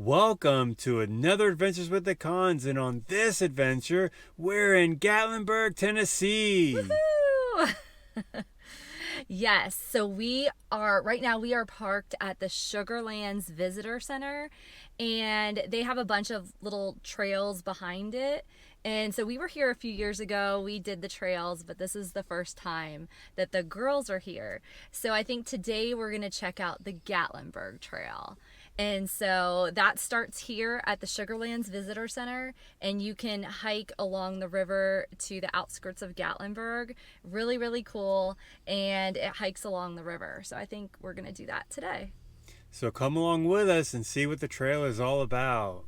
Welcome to another Adventures with the Cohns, and on this adventure, we're in Gatlinburg, Tennessee. Woohoo! Yes, so right now we are parked at the Sugarlands Visitor Center, and they have a bunch of little trails behind it. And so we were here a few years ago. We did the trails, but this is the first time that the girls are here. So I think today we're going to check out the Gatlinburg Trail. And so that starts here at the Sugarlands Visitor Center, and you can hike along the river to the outskirts of Gatlinburg. Really, really cool, and it hikes along the river. So I think we're going to do that today. So come along with us and see what the trail is all about.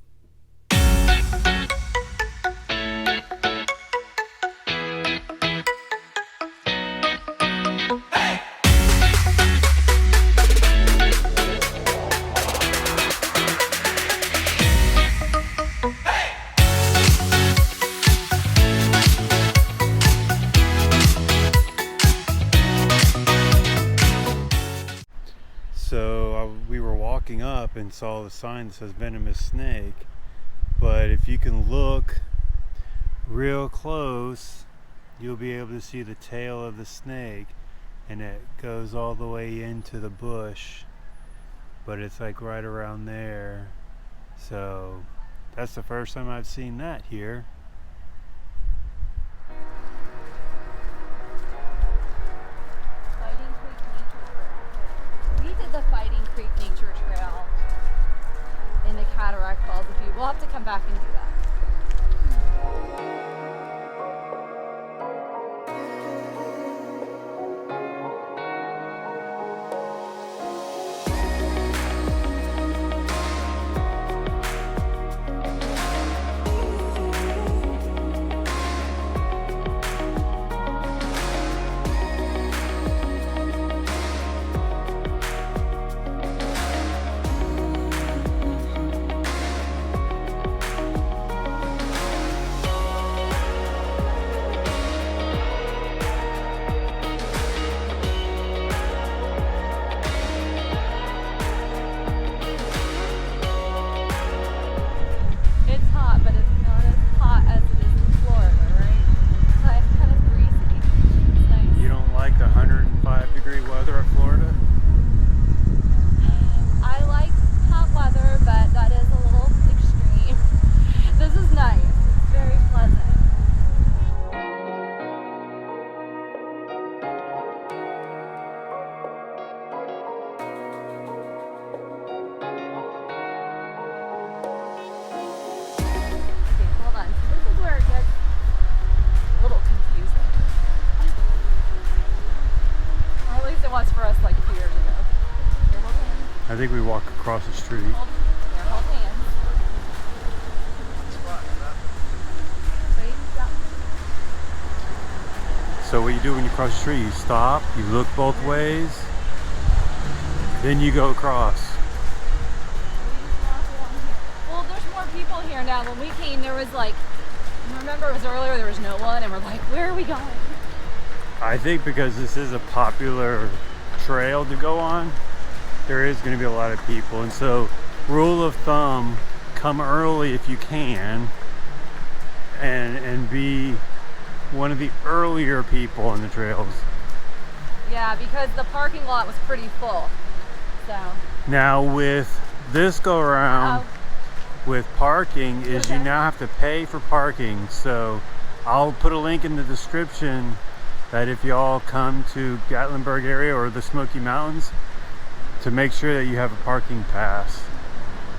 So we were walking up and saw the sign that says Venomous snake, but if you can look real close, you'll be able to see the tail of the snake, and it goes all the way into the bush, but it's like right around there. So that's the first time I've seen that here. The Fighting Creek Nature Trail in the Cataract Falls. We'll have to come back and do that. For us like a few years ago. Here, hold hands. I think we walk across the street. Hold hands. So what you do when you cross the street, you stop, you look both ways, then you go across. Well, there's more people here now. When we came, there was like, remember it was earlier, there was no one, and we're like, where are we going? I think because this is a popular trail to go on, there is going to be a lot of people, and so rule of thumb, come early if you can, and be one of the earlier people on the trails. Yeah, because the parking lot was pretty full. So now with this go around with parking is you now have to pay for parking, so I'll put a link in the description that if y'all come to Gatlinburg area or the Smoky Mountains, to make sure that you have a parking pass.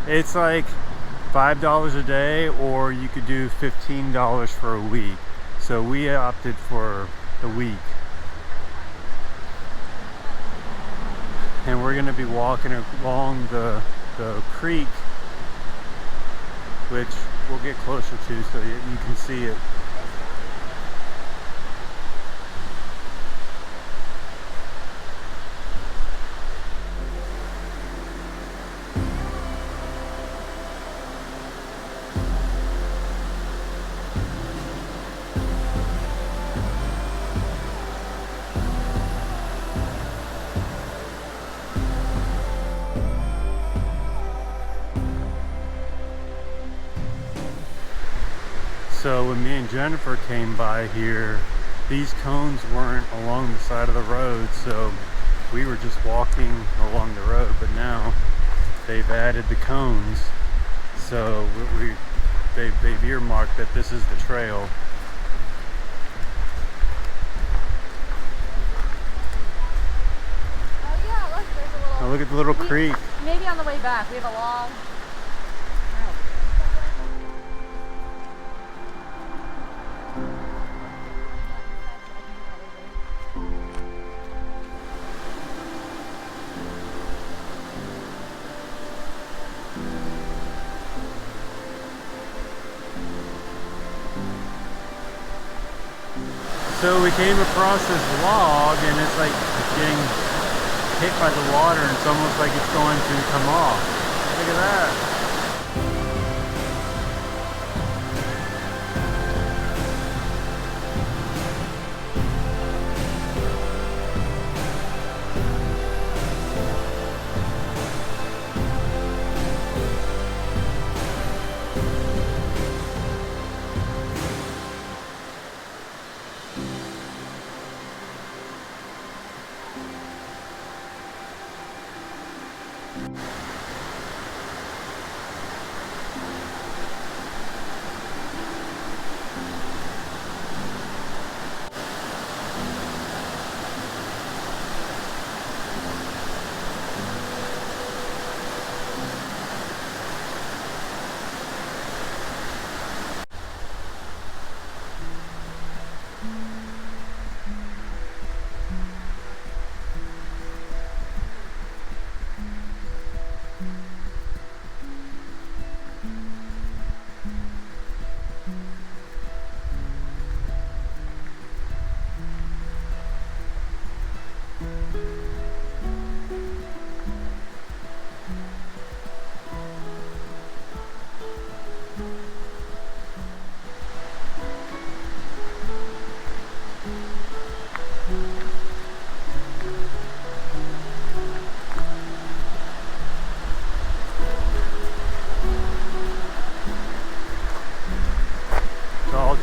It's like $5 a day, or you could do $15 for a week. So we opted for the week. And we're gonna be walking along the creek, which we'll get closer to so you can see it. So when me and Jennifer came by here, these cones weren't along the side of the road, so we were just walking along the road, but now they've added the cones. So they've earmarked that this is the trail. Oh yeah, look, there's a little... Now look at the little creek. Maybe on the way back, we have a long... So we came across this log and it's like getting hit by the water and it's almost like it's going to come off. Look at that.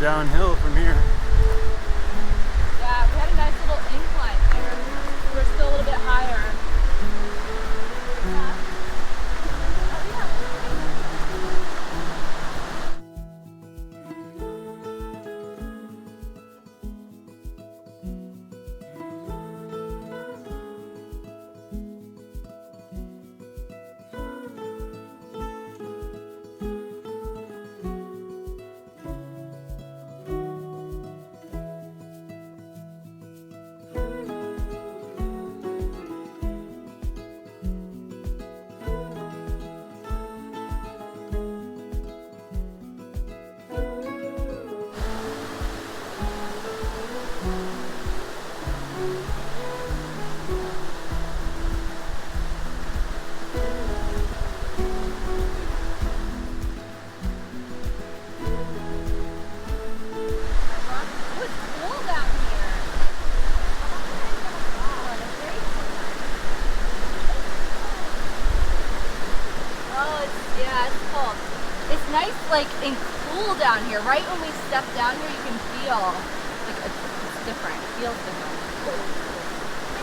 Downhill from here. Yeah, we had a nice little incline there. We're still a little bit higher. Yeah. Like and cool down here. Right when we step down here, you can feel like it's different. It feels different.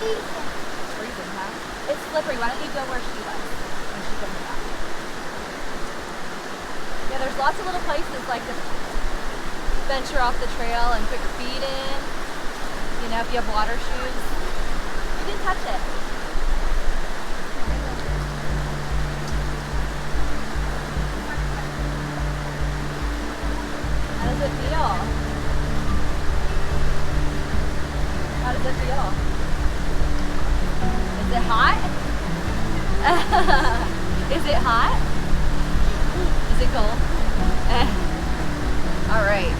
It's freezing, huh? It's slippery. Why don't you go where she was when she comes back? Yeah, there's lots of little places like to venture off the trail and put your feet in. You know, if you have water shoes, you can touch it. How does it feel? How does it feel? Is it hot? Is it hot? Is it cold? All right.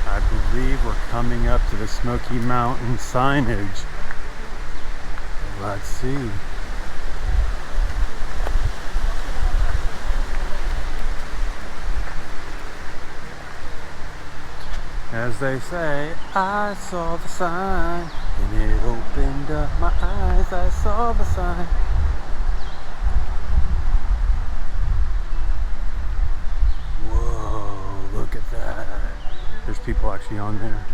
I believe we're coming up to the Smoky Mountain signage. Let's see. As they say, I saw the sign and it opened up my eyes. I saw the sign There's people actually on there.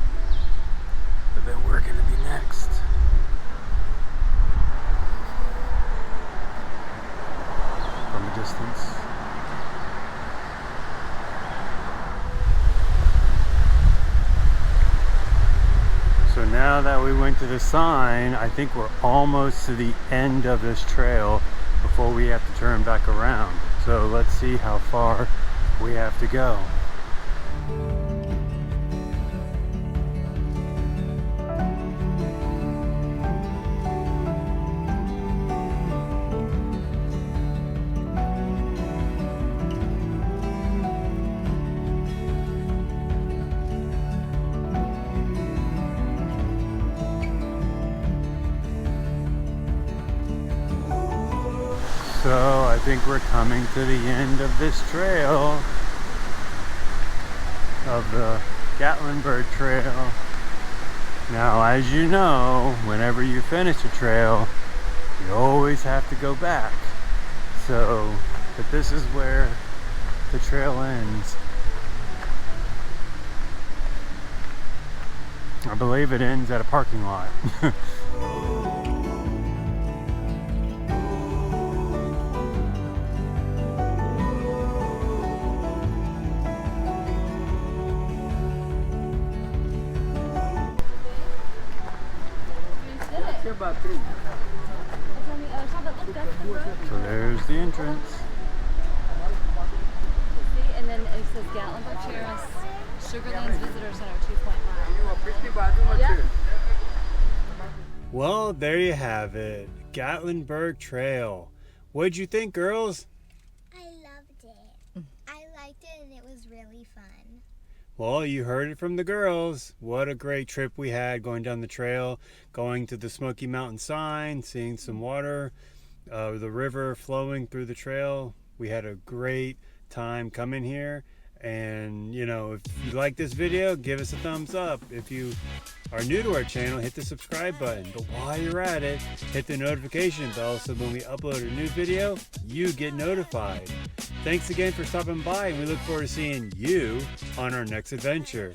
But then we're gonna be next. From a distance. So now that we went to the sign, I think we're almost to the end of this trail before we have to turn back around. So let's see how far we have to go. So I think we're coming to the end of this trail, of the Gatlinburg Trail. Now, as you know, whenever you finish a trail, you always have to go back. So, but this is where the trail ends. I believe it ends at a parking lot. So there's the entrance. See, and then it says Gatlingurg Trail, Sugarlands Visitor Center 2.1. Yep. Well, there you have it. Gatlinburg Trail. What'd you think, girls? I loved it. I liked it and it was really fun. Well, you heard it from the girls. What a great trip we had going down the trail, going to the Smoky Mountain sign, seeing some water, the river flowing through the trail. We had a great time coming here. And, you know, if you like this video, give us a thumbs up. If you are new to our channel, hit the subscribe button. But while you're at it, hit the notification bell so when we upload a new video, you get notified. Thanks again for stopping by, and we look forward to seeing you on our next adventure.